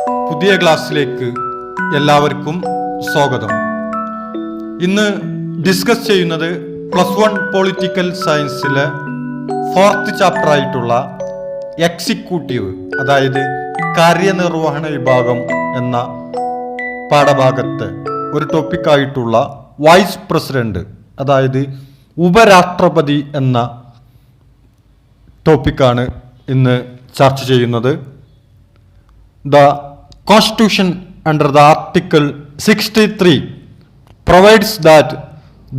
പുതിയ ക്ലാസ്സിലേക്ക് എല്ലാവർക്കും സ്വാഗതം. ഇന്ന് ഡിസ്കസ് ചെയ്യുന്നത് +1 പൊളിറ്റിക്കൽ സയൻസിലെ 4th ചാപ്റ്റർ ആയിട്ടുള്ള എക്സിക്യൂട്ടീവ്, അതായത് കാര്യനിർവഹണ വിഭാഗം എന്ന പാഠഭാഗത്ത് ഒരു ടോപ്പിക്കായിട്ടുള്ള വൈസ് പ്രസിഡന്റ്, അതായത് ഉപരാഷ്ട്രപതി എന്ന ടോപ്പിക്കാണ് ഇന്ന് ചർച്ച ചെയ്യുന്നത്. The Constitution under the Article 63 provides that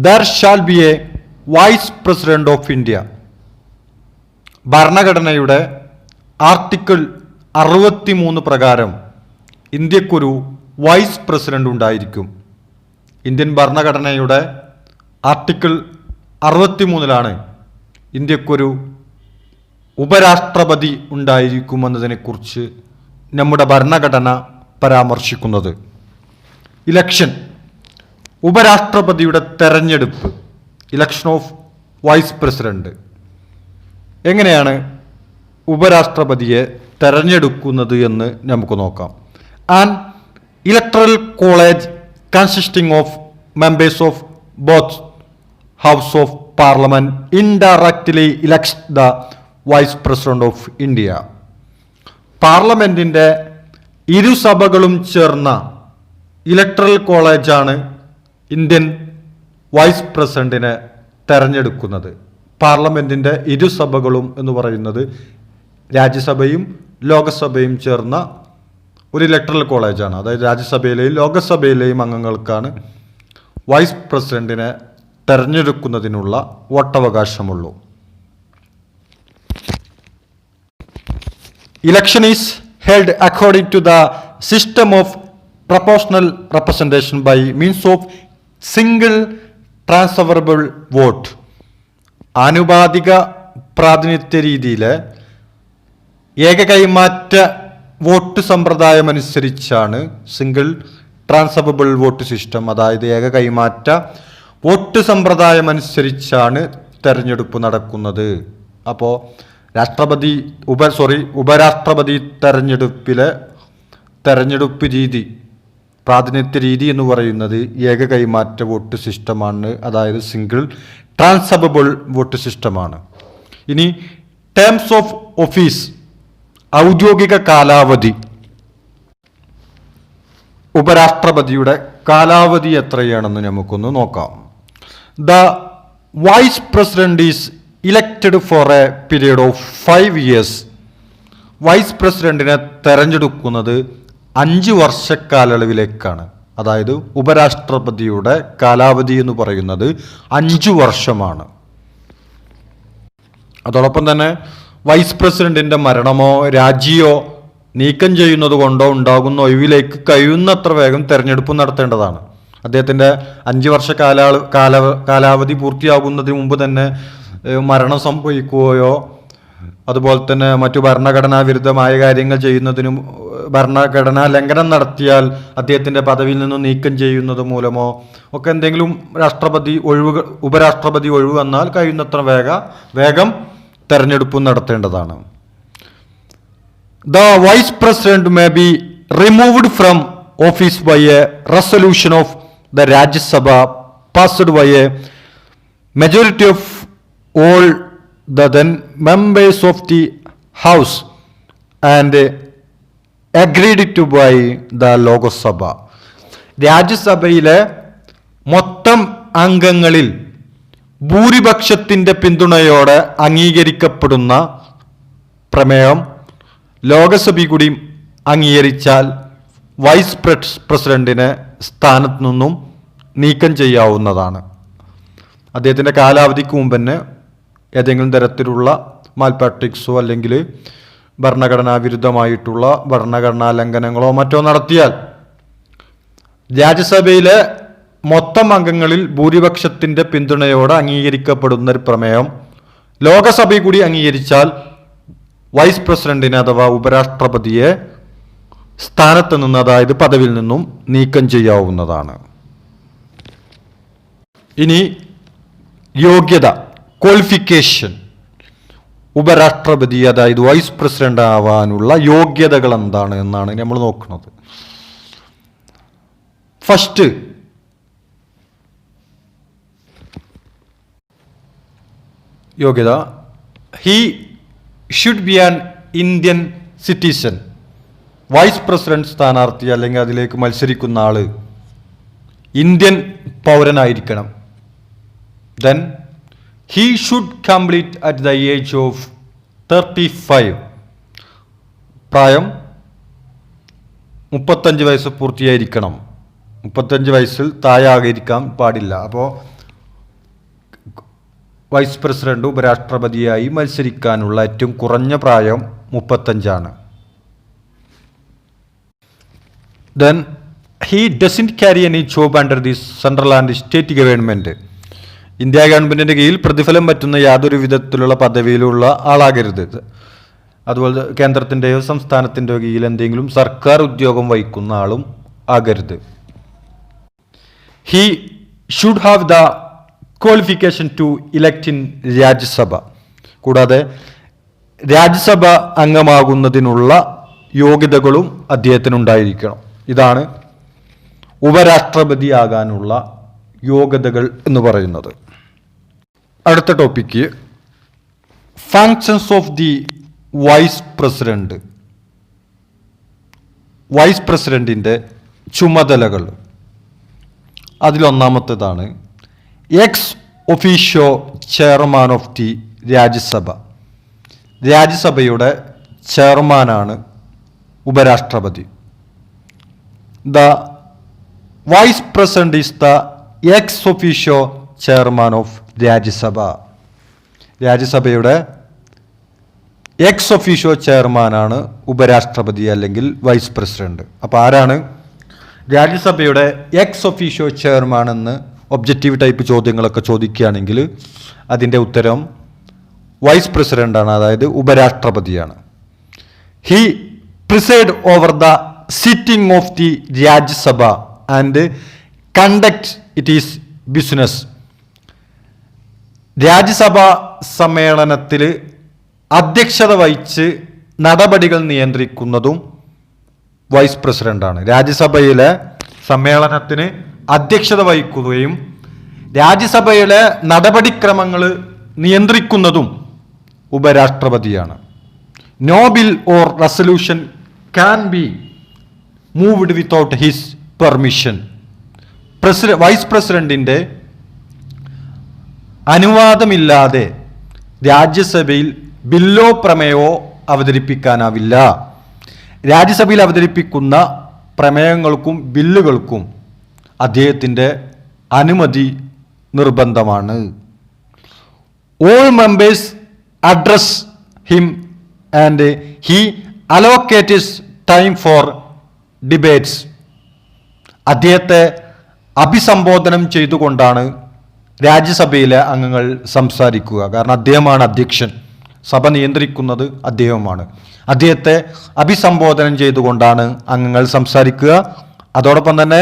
there shall be a Vice President of India. ഭരണഘടനയുടെ ആർട്ടിക്കിൾ 63 പ്രകാരം ഇന്ത്യക്കൊരു വൈസ് പ്രസിഡന്റ് ഉണ്ടായിരിക്കും. ഇന്ത്യൻ ഭരണഘടനയുടെ ആർട്ടിക്കിൾ 63 ഇന്ത്യക്കൊരു ഉപരാഷ്ട്രപതി ഉണ്ടായിരിക്കുമെന്നതിനെക്കുറിച്ച് നമ്മുടെ ഭരണഘടന പരാമർശിക്കുന്നത്. ഇലക്ഷൻ, ഉപരാഷ്ട്രപതിയുടെ തെരഞ്ഞെടുപ്പ്, ഇലക്ഷൻ ഓഫ് വൈസ് പ്രസിഡന്റ്. എങ്ങനെയാണ് ഉപരാഷ്ട്രപതിയെ തെരഞ്ഞെടുക്കുന്നത് എന്ന് നമുക്ക് നോക്കാം. An electoral college consisting of members of both house of parliament indirectly elects the vice president of India. പാർലമെന്റിന്റെ ഇരുസഭകളും ചേർന്ന ഇലക്ടറൽ കോളേജാണ് ഇന്ത്യൻ വൈസ് പ്രസിഡന്റിനെ തെരഞ്ഞെടുക്കുന്നത്. പാർലമെന്റിന്റെ ഇരുസഭകളും എന്ന് പറയുന്നത് രാജ്യസഭയും ലോകസഭയും ചേർന്ന ഒരു ഇലക്ടറൽ കോളേജാണ്. അതായത് രാജ്യസഭയിലെയും ലോകസഭയിലെയും അംഗങ്ങൾക്കാണ് വൈസ് പ്രസിഡന്റിനെ തെരഞ്ഞെടുക്കുന്നതിനുള്ള വോട്ടവകാശമുള്ളൂ. Election is held according to the system of proportional representation by means of single transferable vote. ആനുപാതിക പ്രാതിനിധ്യ രീതിയിലെ ഏകകൈമാറ്റ വോട്ട് സമ്പ്രദായം അനുസരിച്ചാണ് സിംഗിൾ ട്രാൻസ്ഫറബിൾ വോട്ട് സിസ്റ്റം, അതായത് ഏകകൈമാറ്റ വോട്ട് സമ്പ്രദായം അനുസരിച്ചാണ് തെരഞ്ഞെടുപ്പ് നടക്കുന്നത്. അപ്പോൾ ഉപരാഷ്ട്രപതി തെരഞ്ഞെടുപ്പിലെ തെരഞ്ഞെടുപ്പ് രീതി, പ്രാതിനിധ്യ രീതി എന്ന് പറയുന്നത് ഏകകൈമാറ്റ വോട്ട് സിസ്റ്റമാണ്, അതായത് സിംഗിൾ ട്രാൻസ്ഫറബിൾ വോട്ട് സിസ്റ്റമാണ്. ഇനി ടേംസ് ഓഫ് ഓഫീസ്, ഔദ്യോഗിക കാലാവധി. ഉപരാഷ്ട്രപതിയുടെ കാലാവധി എത്രയാണെന്ന് നമുക്കൊന്ന് നോക്കാം. The vice president is elected for a period of 5 years. Vice പ്രസിഡന്റിനെ തെരഞ്ഞെടുക്കുന്നത് 5 വർഷക്കാലയളവിലേക്കാണ്. അതായത് ഉപരാഷ്ട്രപതിയുടെ കാലാവധി എന്ന് പറയുന്നത് 5 വർഷമാണ്. അതോടൊപ്പം തന്നെ വൈസ് പ്രസിഡന്റിന്റെ മരണമോ രാജിയോ നീക്കം ചെയ്യുന്നത് കൊണ്ടോ ഉണ്ടാകുന്ന ഒഴിവിലേക്ക് കഴിയുന്നത്ര വേഗം തെരഞ്ഞെടുപ്പ് നടത്തേണ്ടതാണ്. അദ്ദേഹത്തിൻ്റെ 5 വർഷ കാലാവധി പൂർത്തിയാകുന്നതിന് മുമ്പ് തന്നെ മരണം സംഭവിക്കുകയോ അതുപോലെ തന്നെ മറ്റു ഭരണഘടനാ വിരുദ്ധമായ കാര്യങ്ങൾ ചെയ്യുന്നതിനും ഭരണഘടനാ ലംഘനം നടത്തിയാൽ അദ്ദേഹത്തിൻ്റെ പദവിയിൽ നിന്നും നീക്കം ചെയ്യുന്നത് മൂലമോ ഒക്കെ എന്തെങ്കിലും ഉപരാഷ്ട്രപതി ഒഴിവ് വന്നാൽ കഴിയുന്നത്ര വേഗം തെരഞ്ഞെടുപ്പ് നടത്തേണ്ടതാണ്. The vice president may be removed from office by a resolution of the Rajya Sabha passed by a majority of all the then members of the house and agreed to by the Lok Sabha. രാജ്യസഭയിലെ മൊത്തം അംഗങ്ങളിൽ ഭൂരിപക്ഷത്തിൻ്റെ പിന്തുണയോടെ അംഗീകരിക്കപ്പെടുന്ന പ്രമേയം ലോകസഭ കൂടി അംഗീകരിച്ചാൽ vice പ്രസിഡന്റിനെ സ്ഥാനത്ത് നിന്നും നീക്കം ചെയ്യാവുന്നതാണ്. അദ്ദേഹത്തിൻ്റെ കാലാവധിക്ക് മുമ്പ് തന്നെ ഏതെങ്കിലും തരത്തിലുള്ള മാൽപ്രാക്ടിക്സോ അല്ലെങ്കിൽ ഭരണഘടനാ വിരുദ്ധമായിട്ടുള്ള ഭരണഘടനാ ലംഘനങ്ങളോ മറ്റോ നടത്തിയാൽ രാജ്യസഭയിലെ മൊത്തം അംഗങ്ങളിൽ ഭൂരിപക്ഷത്തിൻ്റെ പിന്തുണയോടെ അംഗീകരിക്കപ്പെടുന്ന ഒരു പ്രമേയം ലോകസഭ കൂടി അംഗീകരിച്ചാൽ വൈസ് പ്രസിഡന്റിനെ അഥവാ ഉപരാഷ്ട്രപതിയെ സ്ഥാനത്ത് നിന്ന്, അതായത് പദവിയിൽ നിന്നും നീക്കം ചെയ്യാവുന്നതാണ്. ഇനി യോഗ്യത, ക്വാളിഫിക്കേഷൻ. ഉപരാഷ്ട്രപതി, അതായത് വൈസ് പ്രസിഡന്റ് ആവാനുള്ള യോഗ്യതകൾ എന്താണ് എന്നാണ് നമ്മൾ നോക്കുന്നത്. ഫസ്റ്റ്, യോഗ്യത, he should be an Indian citizen. Vice president സ്ഥാനാർത്ഥി അല്ലെങ്കിൽ അതിലേക്ക് മത്സരിക്കുന്ന ആള് ഇന്ത്യൻ പൗരനായിരിക്കണം. Then he should complete at the age of 35. പ്രായം 35 വയസ്സ് പൂർത്തിയായിരിക്കണം. 35 വയസ്സിൽ താഴാകാൻ പാടില്ല. അപ്പോൾ വൈസ് പ്രസിഡന്റ് ഉപരാഷ്ട്രപതിയായി മത്സരിക്കാനുള്ള ഏറ്റവും കുറഞ്ഞ പ്രായം 35. Then he doesn't carry any job under the central and state government. India ഗവൺമെന്റിന്റെ കീഴിൽ പ്രതിഫലം പറ്റുന്ന യാതൊരു വിധത്തിലുള്ള പദവിയിലുള്ള ആളാകരുത്. അതുപോലെ കേന്ദ്രത്തിന്റെയോ സംസ്ഥാനത്തിന്റെയോ കീഴിൽ എന്തെങ്കിലും സർക്കാർ ഉദ്യോഗം വഹിക്കുന്ന ആളും ആകരുത്. He should have the qualification two elect in Rajya Sabha. കൂടാതെ രാജ്യസഭ അംഗമാകുന്നതിനുള്ള യോഗ്യതകളും അദ്ദേഹത്തിനുണ്ടായിരിക്കണം. ഇതാണ് ഉപരാഷ്ട്രപതിയാകാനുള്ള യോഗ്യതകൾ എന്ന് പറയുന്നത്. അടുത്ത topic, functions of the vice president. Vice പ്രസിഡന്റിന്റെ ചുമതലകൾ. അതിലൊന്നാമത്തേതാണ് ex officio chairman of the Rajya Sabha. രാജ്യസഭയുടെ ചെയർമാനാണ് ഉപരാഷ്ട്രപതി. The vice president is the ex officio chairman of Rajya Sabha. രാജ്യസഭയുടെ എക്സ് ഒഫീഷ്യോ ചെയർമാനാണ് ഉപരാഷ്ട്രപതി അല്ലെങ്കിൽ വൈസ് പ്രസിഡന്റ്. അപ്പോൾ ആരാണ് രാജ്യസഭയുടെ എക്സ് ഒഫീഷ്യോ ചെയർമാൻ എന്ന് ഒബ്ജക്റ്റീവ് ടൈപ്പ് ചോദ്യങ്ങളൊക്കെ ചോദിക്കുകയാണെങ്കിൽ അതിൻ്റെ ഉത്തരം വൈസ് പ്രസിഡന്റാണ്, അതായത് ഉപരാഷ്ട്രപതിയാണ്. He preside over the sitting of the Rajya Sabha and conduct it is business. രാജ്യസഭാ സമ്മേളനത്തിൽ അധ്യക്ഷത വഹിച്ച് നടപടികൾ നിയന്ത്രിക്കുന്നതും വൈസ് പ്രസിഡന്റാണ്. രാജ്യസഭയിലെ സമ്മേളനത്തിന് അധ്യക്ഷത വഹിക്കുകയും രാജ്യസഭയിലെ നടപടിക്രമങ്ങൾ നിയന്ത്രിക്കുന്നതും ഉപരാഷ്ട്രപതിയാണ്. No bill or resolution can be moved without his permission. Vice പ്രസിഡന്റിന്റെ അനുവാദമില്ലാതെ രാജ്യസഭയിൽ ബില്ലോ പ്രമേയമോ അവതരിപ്പിക്കാനാവില്ല. രാജ്യസഭയിൽ അവതരിപ്പിക്കുന്ന പ്രമേയങ്ങൾക്കും ബില്ലുകൾക്കും അദ്ദേഹത്തിൻ്റെ അനുമതി നിർബന്ധമാണ്. All members address him and he allocates time for debates. അദ്ദേഹത്തെ അഭിസംബോധനം ചെയ്തുകൊണ്ടാണ് രാജ്യസഭയിലെ അംഗങ്ങൾ സംസാരിക്കുക. കാരണം അദ്ദേഹമാണ് അധ്യക്ഷൻ, സഭ നിയന്ത്രിക്കുന്നത് അദ്ദേഹമാണ്. അദ്ദേഹത്തെ അഭിസംബോധനം ചെയ്തുകൊണ്ടാണ് അംഗങ്ങൾ സംസാരിക്കുക. അതോടൊപ്പം തന്നെ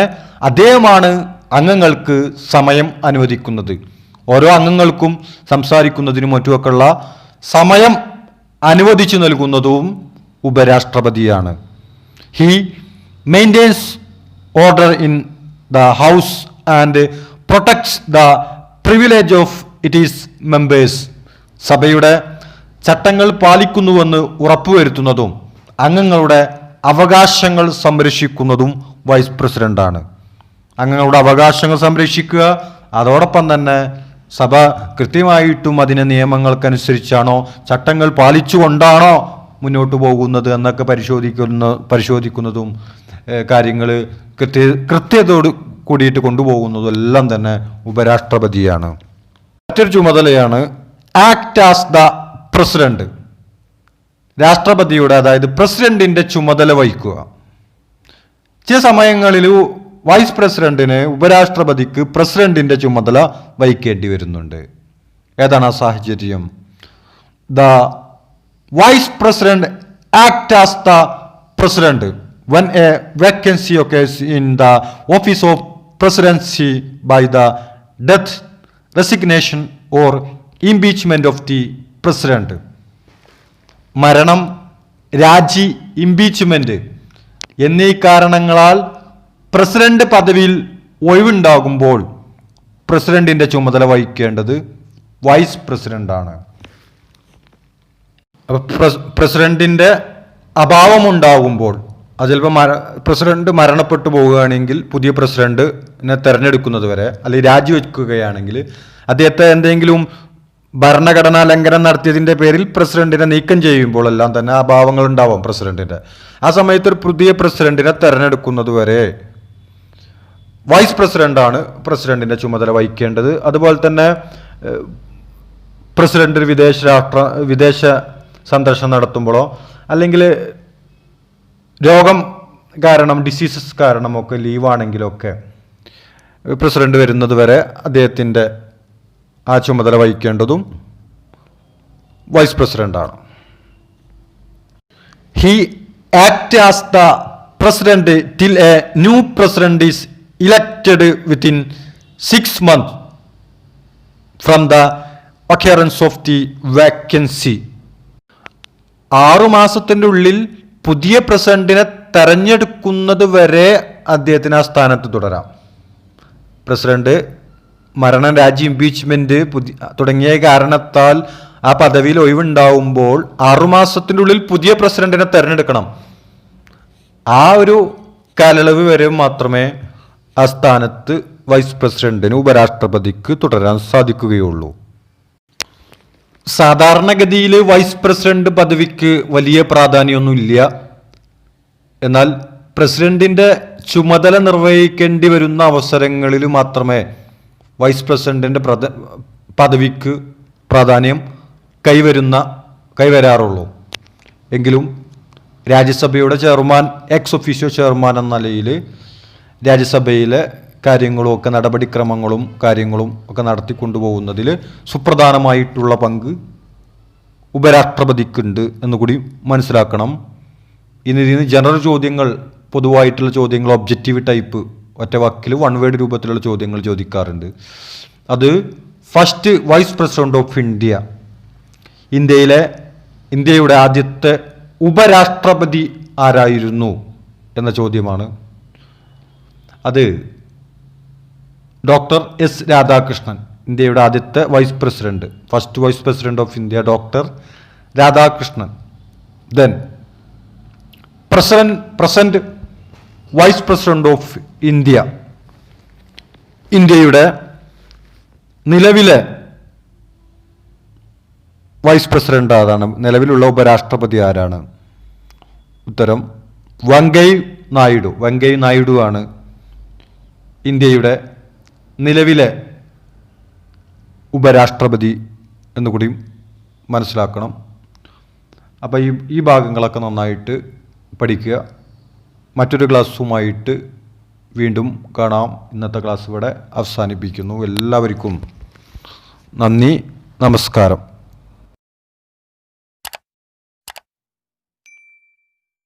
അദ്ദേഹമാണ് അംഗങ്ങൾക്ക് സമയം അനുവദിക്കുന്നത്. ഓരോ അംഗങ്ങൾക്കും സംസാരിക്കുന്നതിനും മറ്റുമൊക്കെയുള്ള സമയം അനുവദിച്ചു നൽകുന്നതും ഉപരാഷ്ട്രപതിയാണ്. He maintains order in the house and protects the privilege of it is members. സഭയുടെ ചട്ടങ്ങൾ പാലിക്കുന്നുവെന്ന് ഉറപ്പുവരുത്തുന്നതും അംഗങ്ങളുടെ അവകാശങ്ങൾ സംരക്ഷിക്കുന്നതും വൈസ് പ്രസിഡന്റാണ്. അംഗങ്ങളുടെ അവകാശങ്ങൾ സംരക്ഷിക്കുക, അതോടൊപ്പം തന്നെ സഭ കൃത്യമായിട്ടും അതിൻ്റെ നിയമങ്ങൾക്കനുസരിച്ചാണോ ചട്ടങ്ങൾ പാലിച്ചുകൊണ്ടാണോ മുന്നോട്ട് പോകുന്നത് എന്നൊക്കെ പരിശോധിക്കുന്നതും കാര്യങ്ങൾ കൃത്യതയോട് കൂടിയിട്ട് കൊണ്ടുപോകുന്നതും എല്ലാം തന്നെ ഉപരാഷ്ട്രപതിയാണ്. മറ്റൊരു ചുമതലയാണ് ആക്ട് ആസ് ദ പ്രസിഡന്റ്. രാഷ്ട്രപതിയുടെ, അതായത് പ്രസിഡന്റിന്റെ ചുമതല വഹിക്കുക. ചില സമയങ്ങളിൽ വൈസ് പ്രസിഡന്റിന് ഉപരാഷ്ട്രപതിക്ക് പ്രസിഡന്റിന്റെ ചുമതല വഹിക്കേണ്ടി വരുന്നുണ്ട്. ഏതാണ് ആ സാഹചര്യം? The vice president act as the president when a vacancy occurs in the office of presidency by the death, resignation or impeachment of the president. മരണം, രാജി, ഇംപീച്ച്മെന്റ് എന്നീ കാരണങ്ങളാൽ പ്രസിഡന്റ് പദവിയിൽ ഒഴിവുണ്ടാകുമ്പോൾ പ്രസിഡന്റിന്റെ ചുമതല വഹിക്കേണ്ടത് വൈസ് പ്രസിഡന്റാണ്. അപ്പോൾ പ്രസിഡന്റിന്റെ അഭാവമുണ്ടാകുമ്പോൾ അത് ചിലപ്പോൾ പ്രസിഡന്റ് മരണപ്പെട്ടു പോവുകയാണെങ്കിൽ പുതിയ പ്രസിഡന്റിനെ തിരഞ്ഞെടുക്കുന്നത് വരെ, അല്ലെങ്കിൽ രാജിവെക്കുകയാണെങ്കിൽ അദ്ദേഹത്തെ എന്തെങ്കിലും ഭരണഘടനാ ലംഘനം നടത്തിയതിൻ്റെ പേരിൽ പ്രസിഡന്റിനെ നീക്കം ചെയ്യുമ്പോൾ എല്ലാം തന്നെ അഭാവങ്ങൾ ഉണ്ടാവാം പ്രസിഡന്റിന്റെ. ആ സമയത്ത് ഒരു പുതിയ പ്രസിഡന്റിനെ തിരഞ്ഞെടുക്കുന്നത് വരെ വൈസ് പ്രസിഡന്റാണ് പ്രസിഡന്റിന്റെ ചുമതല വഹിക്കേണ്ടത്. അതുപോലെ തന്നെ പ്രസിഡന്റ് വിദേശ സന്ദർശനം നടത്തുമ്പോഴോ അല്ലെങ്കിൽ രോഗം കാരണം, ഡിസീസസ് കാരണമൊക്കെ ലീവാണെങ്കിലൊക്കെ പ്രസിഡന്റ് വരുന്നത് വരെ അദ്ദേഹത്തിൻ്റെ ആ ചുമതല വഹിക്കേണ്ടതും വൈസ് പ്രസിഡന്റാണ്. He act as the president till A new president is elected within 6 months from the occurrence of the vacancy. 6 മാസത്തിൻ്റെ ഉള്ളിൽ പുതിയ പ്രസിഡന്റിനെ തെരഞ്ഞെടുക്കുന്നത് വരെ അദ്ദേഹത്തിന് ആ സ്ഥാനത്ത് തുടരാം. പ്രസിഡന്റ് മരണം, രാജി, ഇംപീച്ച്മെന്റ് തുടങ്ങിയ കാരണത്താൽ ആ പദവിയിൽ ഒഴിവുണ്ടാവുമ്പോൾ 6 മാസത്തിൻ്റെ ഉള്ളിൽ പുതിയ പ്രസിഡന്റിനെ തെരഞ്ഞെടുക്കണം. ആ ഒരു കാലയളവ് വരെ മാത്രമേ ആ സ്ഥാനത്ത് വൈസ് പ്രസിഡന്റിന്, ഉപരാഷ്ട്രപതിക്ക് തുടരാൻ സാധിക്കുകയുള്ളൂ. സാധാരണഗതിയിൽ വൈസ് പ്രസിഡന്റ് പദവിക്ക് വലിയ പ്രാധാന്യമൊന്നുമില്ല. എന്നാൽ പ്രസിഡന്റിന്റെ ചുമതല നിർവഹിക്കേണ്ടി വരുന്ന അവസരങ്ങളിൽ മാത്രമേ വൈസ് പ്രസിഡന്റിന്റെ പദവിക്ക് പ്രാധാന്യം കൈവരാറുള്ളൂ. എങ്കിലും രാജ്യസഭയുടെ ചെയർമാൻ, എക്സ് ഒഫീഷ്യോ ചെയർമാൻ എന്ന നിലയിൽ രാജ്യസഭയിലെ കാര്യങ്ങളും നടപടിക്രമങ്ങളും കാര്യങ്ങളും ഒക്കെ നടത്തിക്കൊണ്ടുപോകുന്നതിൽ സുപ്രധാനമായിട്ടുള്ള പങ്ക് ഉപരാഷ്ട്രപതിക്കുണ്ട് എന്നുകൂടി മനസ്സിലാക്കണം. ഇതിന് ജനറൽ ചോദ്യങ്ങൾ, പൊതുവായിട്ടുള്ള ചോദ്യങ്ങൾ, ഒബ്ജക്റ്റീവ് ടൈപ്പ്, ഒറ്റ വാക്കിൽ വൺ വേർഡ് രൂപത്തിലുള്ള ചോദ്യങ്ങൾ ചോദിക്കാറുണ്ട്. അത് first vice president of India, ഇന്ത്യയുടെ ആദ്യത്തെ ഉപരാഷ്ട്രപതി ആരായിരുന്നു എന്ന ചോദ്യമാണ്. അത് ഡോക്ടർ എസ് രാധാകൃഷ്ണൻ, ഇന്ത്യയുടെ ആദ്യത്തെ vice president, first vice president of India doctor Radhakrishnan. Then present vice president of India, ഇന്ത്യയുടെ നിലവിലെ വൈസ് പ്രസിഡന്റ് ആരാണ്? നിലവിലുള്ള ഉപരാഷ്ട്രപതി ആരാണ്? ഉത്തരം വെങ്കയ്യ നായിഡു ആണ് ഇന്ത്യയുടെ നിലവിലെ ഉപരാഷ്ട്രപതി എന്നുകൂടി മനസ്സിലാക്കണം. അപ്പോൾ ഈ ഭാഗങ്ങളൊക്കെ നന്നായിട്ട് പഠിക്കുക. മറ്റൊരു ക്ലാസ്സുമായിട്ട് വീണ്ടും കാണാം. ഇന്നത്തെ ക്ലാസ് ഇവിടെ അവസാനിപ്പിക്കുന്നു. എല്ലാവർക്കും നന്ദി, നമസ്കാരം.